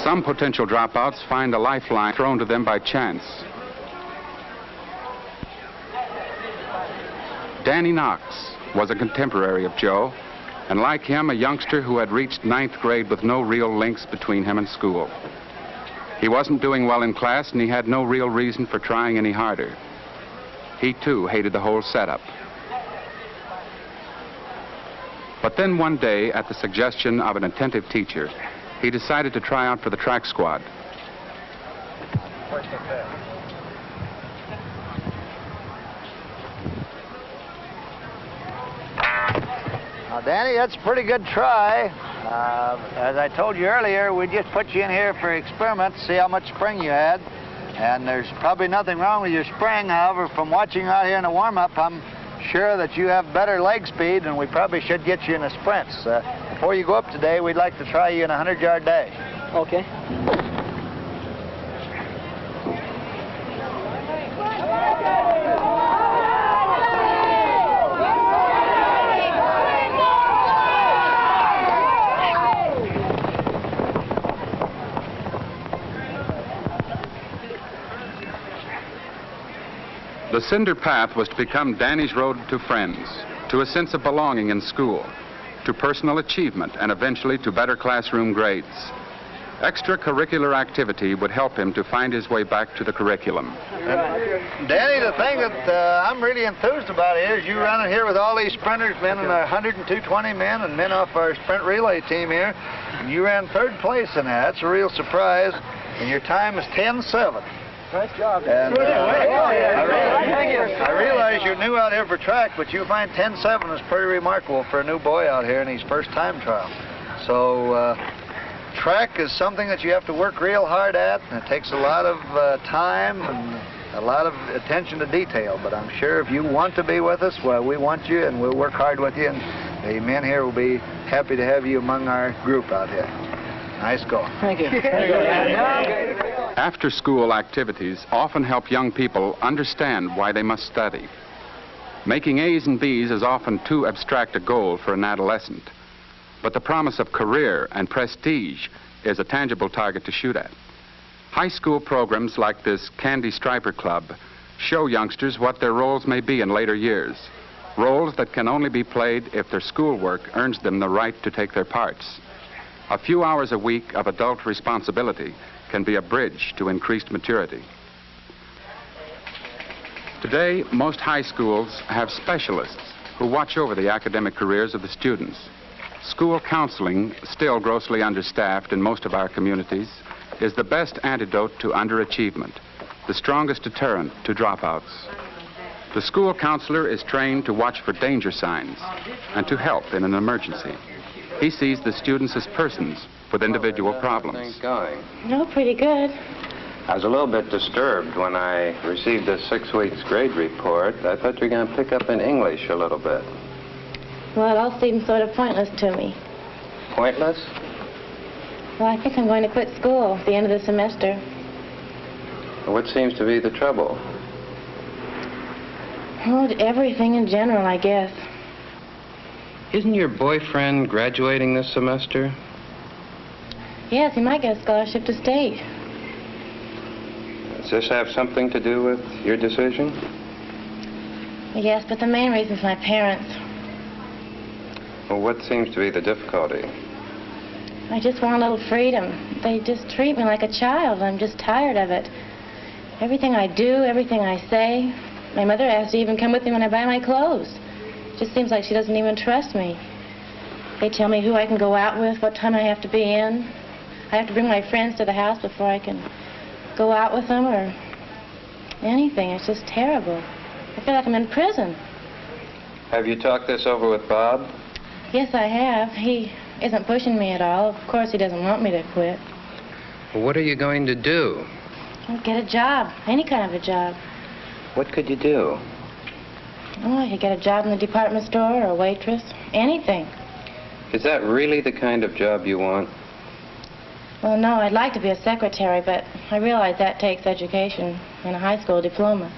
Some potential dropouts find a lifeline thrown to them by chance. Danny Knox was a contemporary of Joe, and like him, a youngster who had reached 9th grade with no real links between him and school. He wasn't doing well in class, and he had no real reason for trying any harder. He, too, hated the whole setup. But then one day, at the suggestion of an attentive teacher, he decided to try out for the track squad. Now, Danny, that's a pretty good try. As I told you earlier, we just put you in here for experiments, see how much spring you had. And there's probably nothing wrong with your spring. However, from watching you out here in the warm-up, I'm sure that you have better leg speed, and we probably should get you in the sprints. Before you go up today, we'd like to try you in a 100-yard dash. Okay. The cinder path was to become Danny's road to friends, to a sense of belonging in school, to personal achievement, and eventually to better classroom grades. Extracurricular activity would help him to find his way back to the curriculum. Danny, the thing that I'm really enthused about is you running here with all these sprinters, men in our 100 and 220 men, and men off our sprint relay team here. And you ran 3rd place in that. That's a real surprise. And your time is 10:07. Nice job. And I realize you're new out here for track, but you find 10:07 is pretty remarkable for a new boy out here in his first time trial. So track is something that you have to work real hard at, and it takes a lot of time and a lot of attention to detail. But I'm sure if you want to be with us, well, we want you, and we'll work hard with you, and the men here will be happy to have you among our group out here. Nice go. Thank you. After-school activities often help young people understand why they must study. Making A's and B's is often too abstract a goal for an adolescent, but the promise of career and prestige is a tangible target to shoot at. High school programs like this Candy Striper Club show youngsters what their roles may be in later years, roles that can only be played if their schoolwork earns them the right to take their parts. A few hours a week of adult responsibility can be a bridge to increased maturity. Today, most high schools have specialists who watch over the academic careers of the students. School counseling, still grossly understaffed in most of our communities, is the best antidote to underachievement, the strongest deterrent to dropouts. The school counselor is trained to watch for danger signs and to help in an emergency. He sees the students as persons with individual problems. Going? No, pretty good. I was a little bit disturbed when I received this 6 weeks grade report. I thought you were going to pick up in English a little bit. Well, it all seems sort of pointless to me. Pointless? Well, I think I'm going to quit school at the end of the semester. What seems to be the trouble? Oh, everything in general, I guess. Isn't your boyfriend graduating this semester? Yes, he might get a scholarship to state. Does this have something to do with your decision? Yes, but the main reason is my parents. Well, what seems to be the difficulty? I just want a little freedom. They just treat me like a child. I'm just tired of it. Everything I do, everything I say. My mother has to even come with me when I buy my clothes. It just seems like she doesn't even trust me. They tell me who I can go out with, what time I have to be in. I have to bring my friends to the house before I can go out with them or anything. It's just terrible. I feel like I'm in prison. Have you talked this over with Bob? Yes, I have. He isn't pushing me at all. Of course, he doesn't want me to quit. Well, what are you going to do? I'll get a job, any kind of a job. What could you do? Oh, I could get a job in the department store or a waitress, anything. Is that really the kind of job you want? Well, no, I'd like to be a secretary, but I realize that takes education and a high school diploma.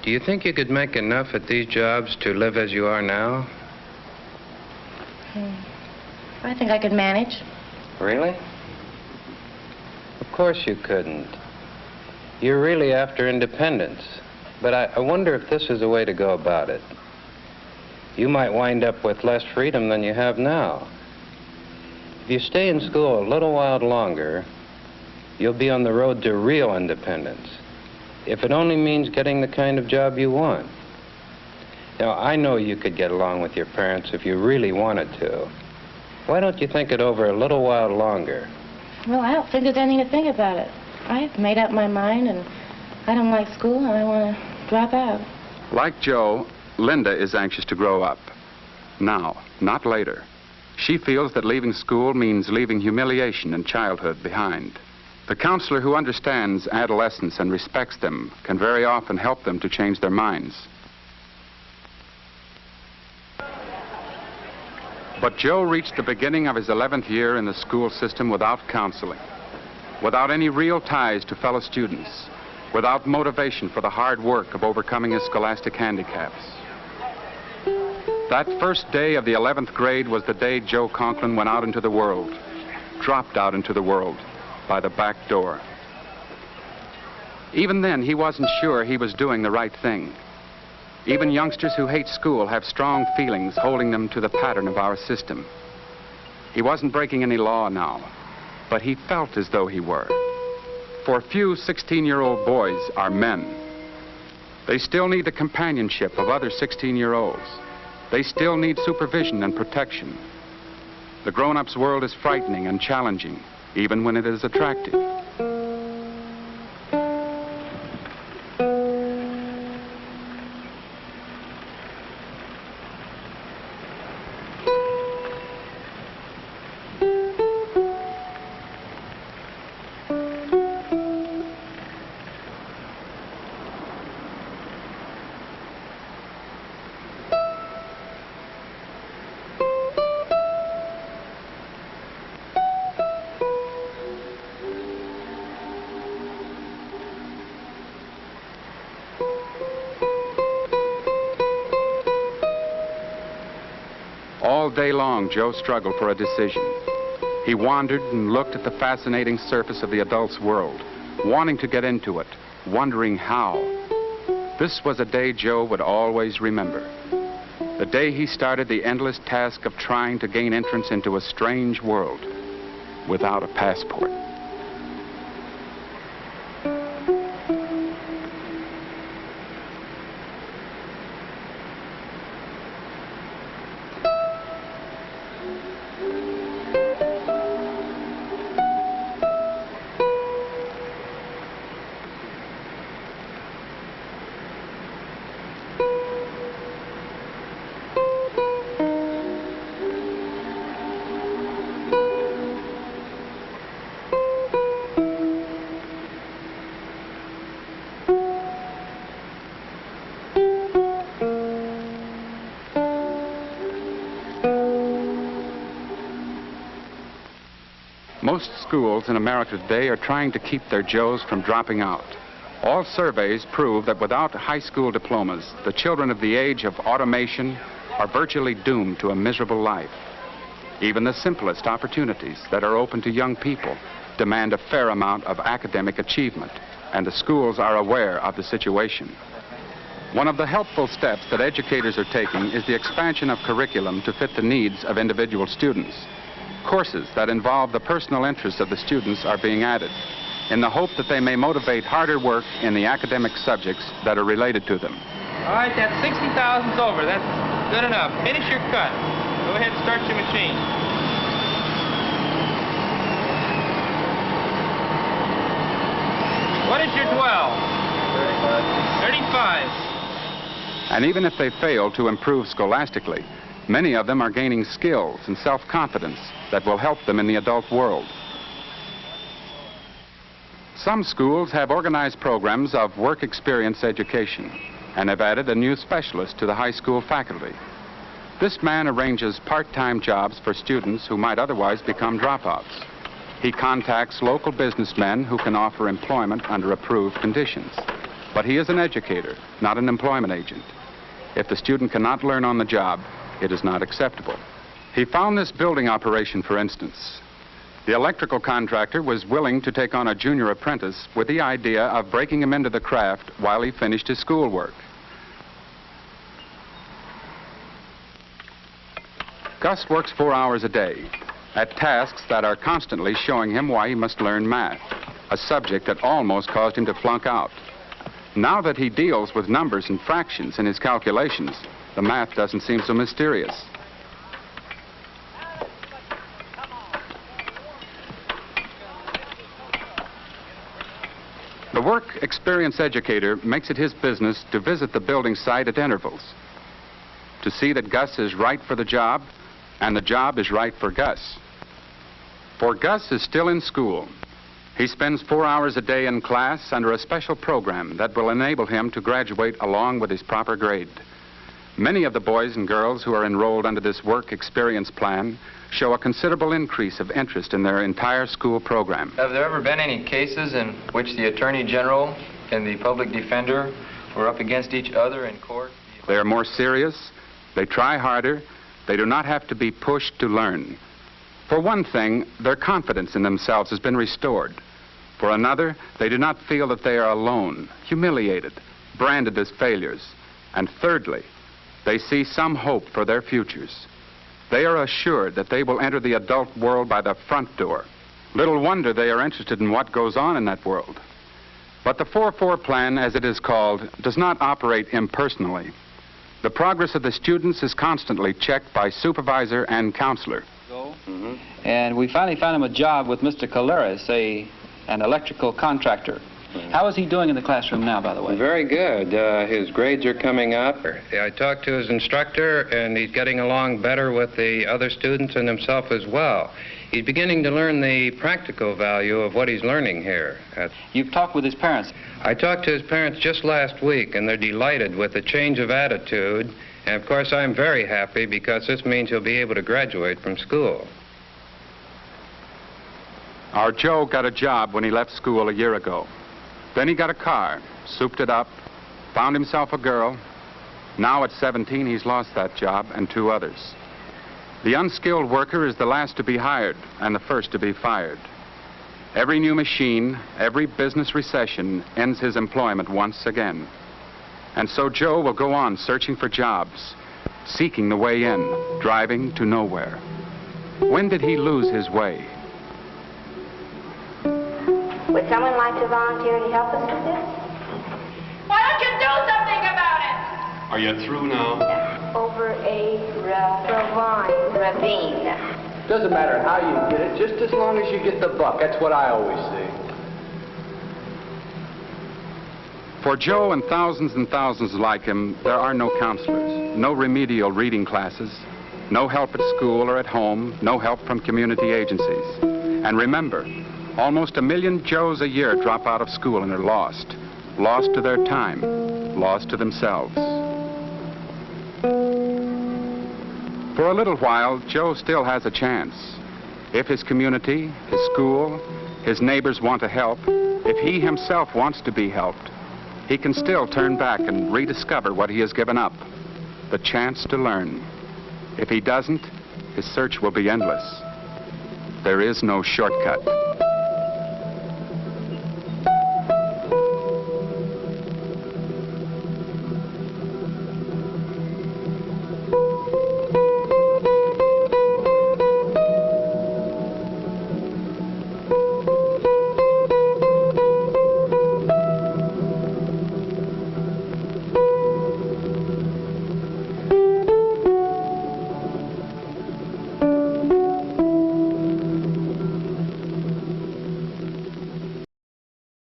Do you think you could make enough at these jobs to live as you are now? I think I could manage. Really? course you couldn't. You're really after independence. But I wonder if this is the way to go about it. You might wind up with less freedom than you have now. If you stay in school a little while longer, you'll be on the road to real independence, if it only means getting the kind of job you want. Now, I know you could get along with your parents if you really wanted to. Why don't you think it over a little while longer? Well, I don't think there's anything to think about it. I've made up my mind, and I don't like school, and I want to drop out. Like Joe, Linda is anxious to grow up. Now, not later. She feels that leaving school means leaving humiliation and childhood behind. The counselor who understands adolescents and respects them can very often help them to change their minds. But Joe reached the beginning of his 11th year in the school system without counseling, without any real ties to fellow students, without motivation for the hard work of overcoming his scholastic handicaps. That first day of the 11th grade was the day Joe Conklin went out into the world, dropped out into the world by the back door. Even then, he wasn't sure he was doing the right thing. Even youngsters who hate school have strong feelings holding them to the pattern of our system. He wasn't breaking any law now, but he felt as though he were. For few 16-year-old boys are men. They still need the companionship of other 16-year-olds. They still need supervision and protection. The grown-ups world is frightening and challenging, even when it is attractive. All day long, Joe struggled for a decision. He wandered and looked at the fascinating surface of the adult's world, wanting to get into it, wondering how. This was a day Joe would always remember. The day he started the endless task of trying to gain entrance into a strange world without a passport. Most schools in America today are trying to keep their Joes from dropping out. All surveys prove that without high school diplomas, the children of the age of automation are virtually doomed to a miserable life. Even the simplest opportunities that are open to young people demand a fair amount of academic achievement, and the schools are aware of the situation. One of the helpful steps that educators are taking is the expansion of curriculum to fit the needs of individual students. Courses that involve the personal interests of the students are being added in the hope that they may motivate harder work in the academic subjects that are related to them. All right, that's 60,000's over. That's good enough. Finish your cut. Go ahead and start your machine. What is your dwell? 35. And even if they fail to improve scholastically, many of them are gaining skills and self-confidence that will help them in the adult world. Some schools have organized programs of work experience education and have added a new specialist to the high school faculty. This man arranges part-time jobs for students who might otherwise become dropouts. He contacts local businessmen who can offer employment under approved conditions. But he is an educator, not an employment agent. If the student cannot learn on the job, it is not acceptable. He found this building operation, for instance. The electrical contractor was willing to take on a junior apprentice with the idea of breaking him into the craft while he finished his schoolwork. Gus works 4 hours a day at tasks that are constantly showing him why he must learn math, a subject that almost caused him to flunk out. Now that he deals with numbers and fractions in his calculations, the math doesn't seem so mysterious. The work experience educator makes it his business to visit the building site at intervals, to see that Gus is right for the job and the job is right for Gus. For Gus is still in school. He spends 4 hours a day in class under a special program that will enable him to graduate along with his proper grade. Many of the boys and girls who are enrolled under this work experience plan show a considerable increase of interest in their entire school program. Have there ever been any cases in which the Attorney General and the Public Defender were up against each other in court? They are more serious, they try harder, they do not have to be pushed to learn. For one thing, their confidence in themselves has been restored. For another, they do not feel that they are alone, humiliated, branded as failures. And thirdly, they see some hope for their futures. They are assured that they will enter the adult world by the front door. Little wonder they are interested in what goes on in that world. But the 4-4 plan, as it is called, does not operate impersonally. The progress of the students is constantly checked by supervisor and counselor. And we finally found him a job with Mr. Caleras, an electrical contractor. How is he doing in the classroom now, by the way? Very good. His grades are coming up. I talked to his instructor, and he's getting along better with the other students and himself as well. He's beginning to learn the practical value of what he's learning here. You've talked with his parents? I talked to his parents just last week, and they're delighted with the change of attitude. And, of course, I'm very happy because this means he'll be able to graduate from school. Our Joe got a job when he left school a year ago. Then he got a car, souped it up, found himself a girl. Now at 17, he's lost that job and 2 others. The unskilled worker is the last to be hired and the first to be fired. Every new machine, every business recession ends his employment once again. And so Joe will go on searching for jobs, seeking the way in, driving to nowhere. When did he lose his way? Would someone like to volunteer to help us with this? Why don't you do something about it? Are you through now? Over a ravine. Doesn't matter how you get it, just as long as you get the buck. That's what I always say. For Joe and thousands like him, there are no counselors, no remedial reading classes, no help at school or at home, no help from community agencies. And remember, almost 1 million Joes a year drop out of school and are lost. Lost to their time, lost to themselves. For a little while, Joe still has a chance. If his community, his school, his neighbors want to help, if he himself wants to be helped, he can still turn back and rediscover what he has given up, the chance to learn. If he doesn't, his search will be endless. There is no shortcut.